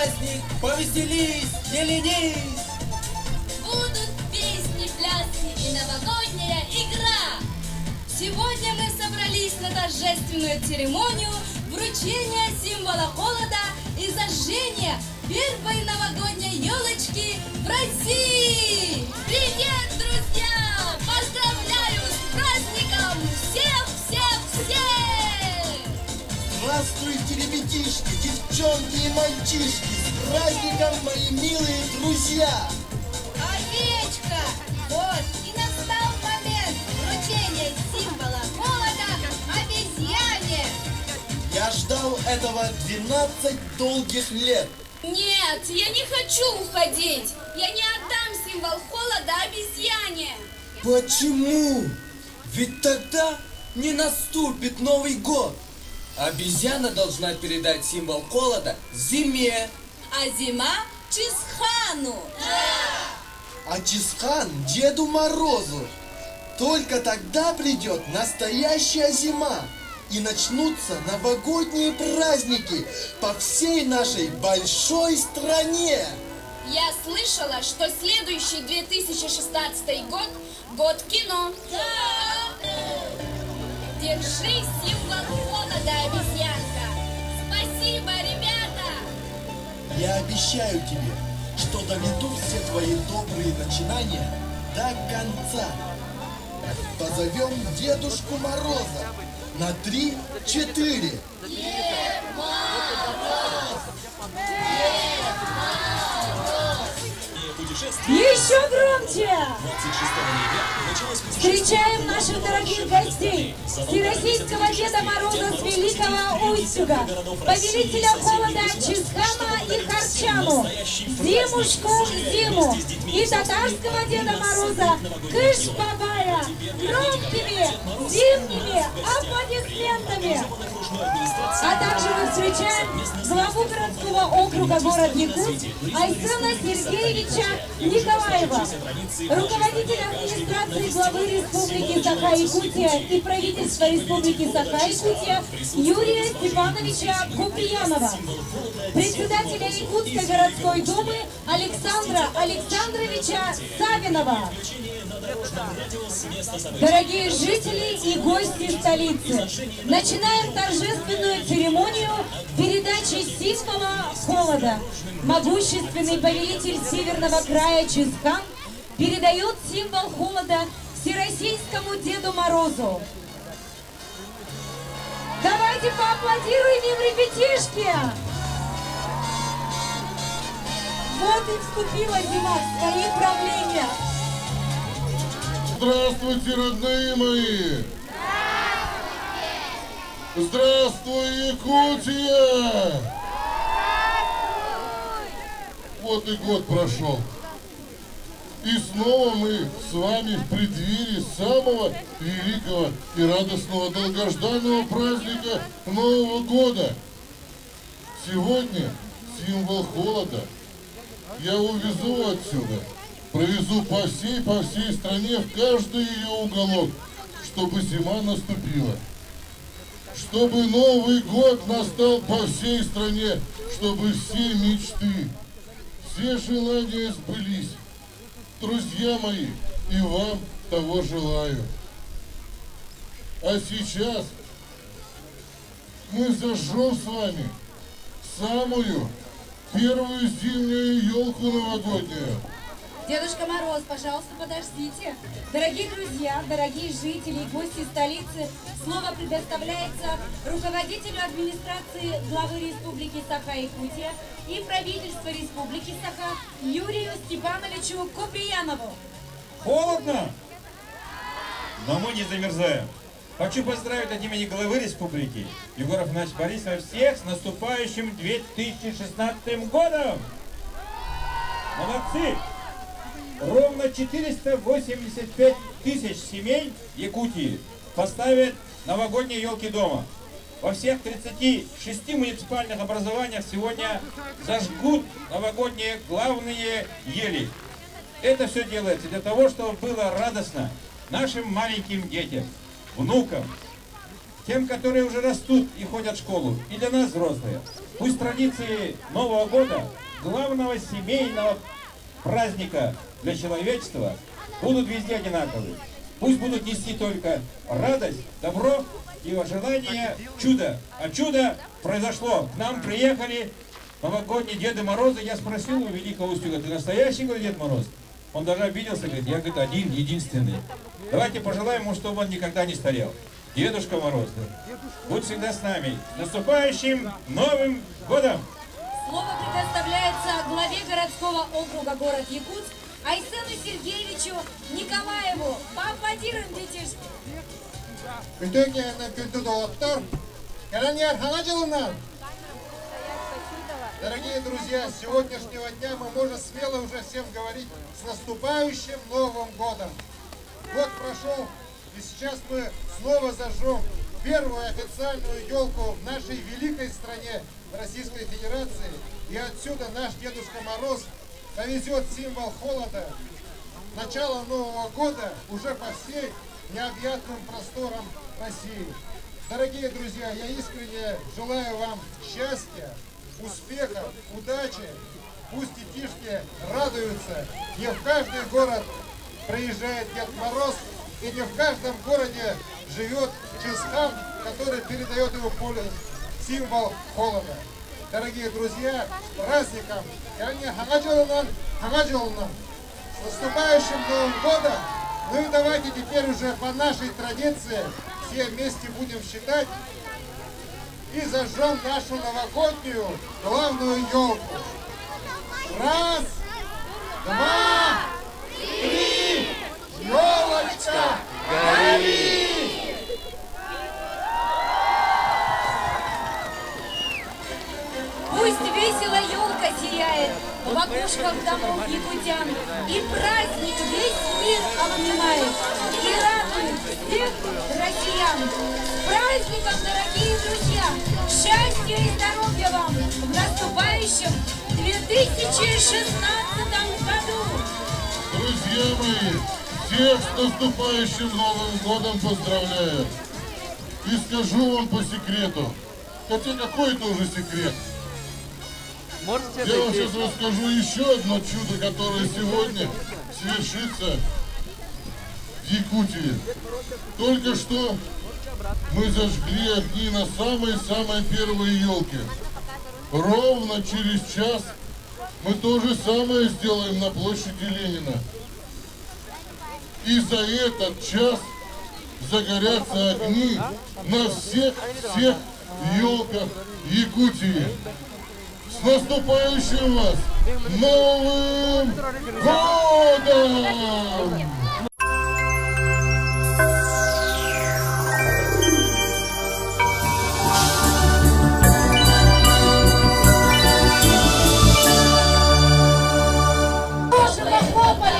праздник, повеселись, не ленись. Будут песни, пляски и новогодняя игра. Сегодня мы собрались на торжественную церемонию вручения символа холода и зажжения первой новогодней елочки в России! Привет, друзья! Поздравляю с праздником! Всех! Здравствуйте, ребятишки, девчонки и мальчишки! С праздником, мои милые друзья! Овечка! Вот и настал момент вручения символа холода обезьяне! Я ждал этого 12 долгих лет. Нет, я не хочу уходить! Я не отдам символ холода обезьяне! Почему? Ведь тогда не наступит Новый год. Обезьяна должна передать символ холода зиме. А зима Чисхану! А Чисхан Деду Морозу. Только тогда придет настоящая зима. И начнутся новогодние праздники по всей нашей большой стране. Я слышала, что следующий 2016 год – год кино. Держи символ холода, обезьянка. Спасибо, ребята. Я обещаю тебе, что доведу все твои добрые начинания до конца. Позовем Дедушку Мороза на 3-4. Еще громче! Встречаем наших дорогих гостей, Всероссийского Деда Мороза с Великого Устюга, повелителя холода Чисхана и Харчану, Зимушку Зиму и татарского Деда Мороза Кыш-Бабая громкими зимними аплодисментами. А также мы встречаем главу городского округа город Якутск Айсена Сергеевича Николаева, руководителя администрации главы Республики Саха-Якутия и правительства Республики Саха-Якутия Юрия Степановича Куприянова, председателя Якутской городской думы Александра Александровича Савинова. Дорогие жители и гости столицы, начинаем торжественную церемонию передачи символа холода. Могущественный повелитель Северного края Чисхан передает символ холода Всероссийскому Деду Морозу. Давайте поаплодируем им, ребятишки! Вот и вступила зима в свои правления. Здравствуйте, родные мои! Здравствуй, Якутия! Вот и год прошел. И снова мы с вами в преддверии самого великого и радостного долгожданного праздника Нового года. Сегодня символ холода я увезу отсюда. Провезу по всей стране, в каждый ее уголок, чтобы зима наступила. Чтобы Новый год настал по всей стране, чтобы все мечты, все желания сбылись. Друзья мои, и вам того желаю. А сейчас мы зажжем с вами самую первую зимнюю елку новогоднюю. Дедушка Мороз, пожалуйста, подождите. Дорогие друзья, дорогие жители и гости столицы, слово предоставляется руководителю администрации главы Республики Саха-Якутия и правительства Республики Саха Юрию Степановичу Куприянову. Холодно, но мы не замерзаем. Хочу поздравить от имени главы республики Егора Афанасьевича Борисова всех с наступающим 2016 годом! Молодцы! Ровно 485 тысяч семей Якутии поставят новогодние елки дома. Во всех 36 муниципальных образованиях сегодня зажгут новогодние главные ели. Это все делается для того, чтобы было радостно нашим маленьким детям, внукам, тем, которые уже растут и ходят в школу, и для нас, взрослые. Пусть традиции Нового года, главного семейного праздника для человечества, будут везде одинаковы. Пусть будут нести только радость, добро и желание чуда. А чудо произошло. К нам приехали новогодние Деды Морозы. Я спросил у великого Устюга: ты настоящий, говорит, Дед Мороз? Он даже обиделся, говорит, я, говорит, один, единственный. Давайте пожелаем ему, чтобы он никогда не старел. Дедушка Мороз, будь всегда с нами. С наступающим Новым годом! Слово предоставляется главе городского округа город Якутск Айсену Сергеевичу Николаеву. Поаплодируем, детишки. Дорогие друзья, с сегодняшнего дня мы можем смело уже всем говорить с наступающим Новым годом. Год прошел, и сейчас мы снова зажжем первую официальную елку в нашей великой стране Российской Федерации. И отсюда наш Дедушка Мороз повезет символ холода, начало Нового года уже по всей необъятным просторам России. Дорогие друзья, я искренне желаю вам счастья, успеха, удачи. Пусть детишки радуются. Не в каждый город приезжает Дед Мороз, и не в каждом городе живет Чингисхан, который передает ему символ холода. Дорогие друзья, с праздником! С наступающим Новым годом! Ну и давайте теперь уже по нашей традиции все вместе будем считать и зажжем нашу новогоднюю главную елку. Раз, два, три, елочка, гори! Пусть весело елка сияет в окошках домов якутян, и праздник весь мир обнимает и радует всех россиян. С праздником, дорогие друзья! Счастья и здоровья вам в наступающем 2016 году! Друзья мои, всех с наступающим Новым годом поздравляю. И скажу вам по секрету, хотя какой это уже секрет. Я вам сейчас расскажу еще одно чудо, которое сегодня свершится в Якутии. Только что мы зажгли огни на самой первой елке. Ровно через час мы то же самое сделаем на площади Ленина. И за этот час загорятся огни на всех елках Якутии. С наступающим вас Новым годом!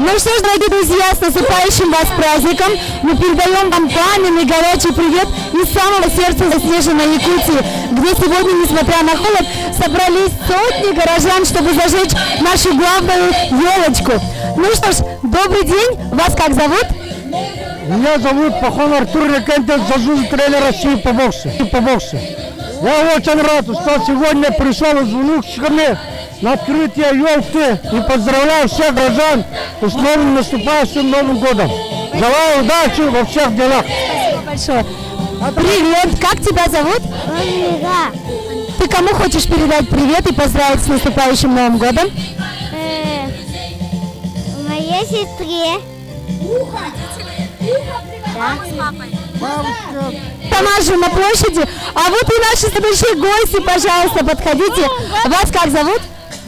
Ну что ж, дорогие друзья, с наступающим вас праздником! Мы передаем вам пламенный горячий привет из самого сердца заснеженной Якутии, где сегодня, несмотря на холод, собрались сотни горожан, чтобы зажечь нашу главную елочку. Ну что ж, добрый день! Вас как зовут? Меня зовут Пахон Артур Рекентов, заслуженный тренер России по боксу. Я очень рад, что сегодня пришел с внучками на открытие елки и поздравляю всех горожан с новым наступающим Новым годом. Желаю удачи во всех делах. Спасибо большое. Привет, как тебя зовут? Ты кому хочешь передать привет и поздравить с наступающим Новым годом? Моей сестре. Тамажу на площади. А вот и наши следующие гости, пожалуйста, подходите. Вас как зовут?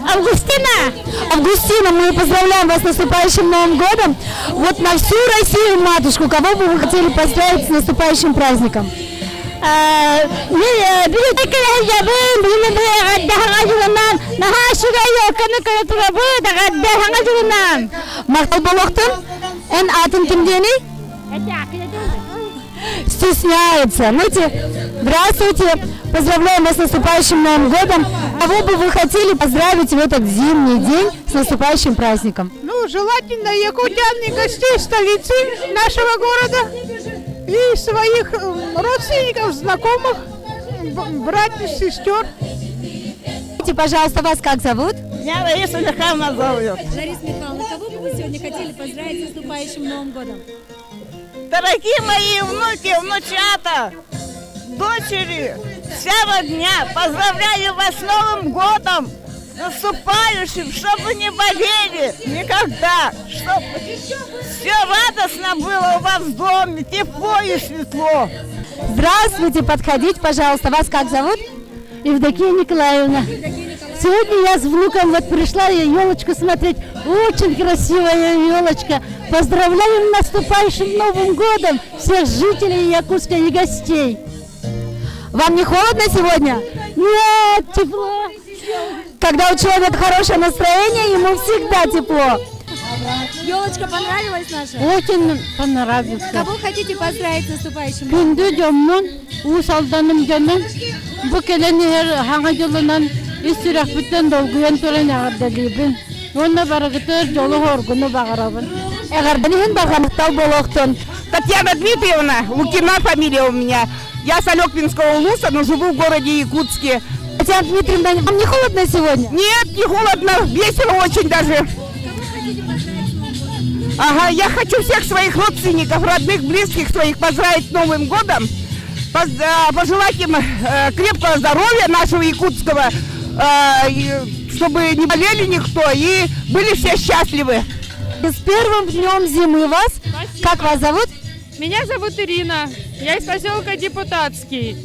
Августина. Августина, мы поздравляем вас с наступающим Новым годом. Вот на всю Россию, матушку, кого бы вы хотели поздравить с наступающим праздником? Махталбалохтан? Эн атын кимдени? Стесняется. Здравствуйте. Поздравляем вас с наступающим Новым годом. Кого бы вы хотели поздравить в этот зимний день с наступающим праздником? Ну, желательно якутян и гостей столицы нашего города и своих родственников, знакомых, братьев, сестер. Пожалуйста, вас как зовут? Меня Лариса Михайловна зовут. Лариса Михайловна, кого бы вы сегодня хотели поздравить с наступающим Новым годом? Дорогие мои внуки, внучата, дочери, вся родня, поздравляю вас с Новым годом, наступающим, чтобы не болели никогда, чтобы все радостно было у вас в доме, тепло и светло. Здравствуйте, подходите, пожалуйста. Вас как зовут? Евдокия Николаевна. Сегодня я с внуком вот пришла елочку смотреть. Очень красивая елочка. Поздравляем с наступающим Новым годом всех жителей Якутска и гостей. Вам не холодно сегодня? Нет, тепло. Когда у человека хорошее настроение, ему всегда тепло. Елочка понравилась наша? Очень понравился. Кого хотите поздравить с наступающим? Күнді жомнан, уыс алданым жанын, бұл келенер хаңа жолынан үстірек бүттен долгуен төлен ағырдалибін. Онна барығытыр жолы хоргуны бағарабын. Әғардынығын бағамықтал болуқтын. Татьяна Дмитриевна, Лукина фамилия у меня. Я с Алеквинского улуса, но живу в городе Якутске. Татьяна Дмитриевна, вам не холодно сегодня? Нет, не холодно, весело очень даже. Ага, я хочу всех своих родственников, родных, близких своих поздравить с Новым годом, пожелать им крепкого здоровья нашего якутского, чтобы не болели никто и были все счастливы. С первым днем зимы вас. Спасибо. Как вас зовут? Меня зовут Ирина. Я из поселка Депутатский.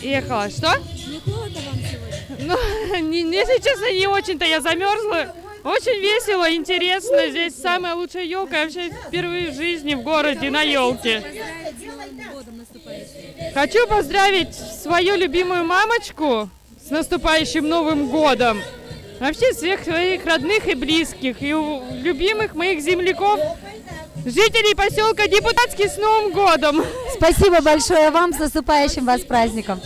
Ехала. Что? Не холодно вам сегодня? Ну, если честно, не очень-то я замерзла. Очень весело, интересно. Здесь самая лучшая елка. Я вообще впервые в жизни в городе на елке. Хочу поздравить свою любимую мамочку с наступающим Новым годом. Вообще всех своих родных и близких, и любимых моих земляков, жителей поселка Депутатский с Новым годом. Спасибо большое вам, с наступающим вас праздником.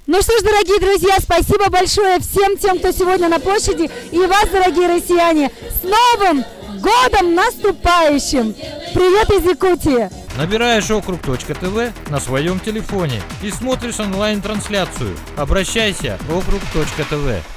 Ну что ж, дорогие друзья, спасибо большое всем тем, кто сегодня на площади, и вас, дорогие россияне, с Новым годом наступающим! Привет из Якутии! Набираешь округ.тв на своем телефоне и смотришь онлайн-трансляцию. Обращайся, округ.тв.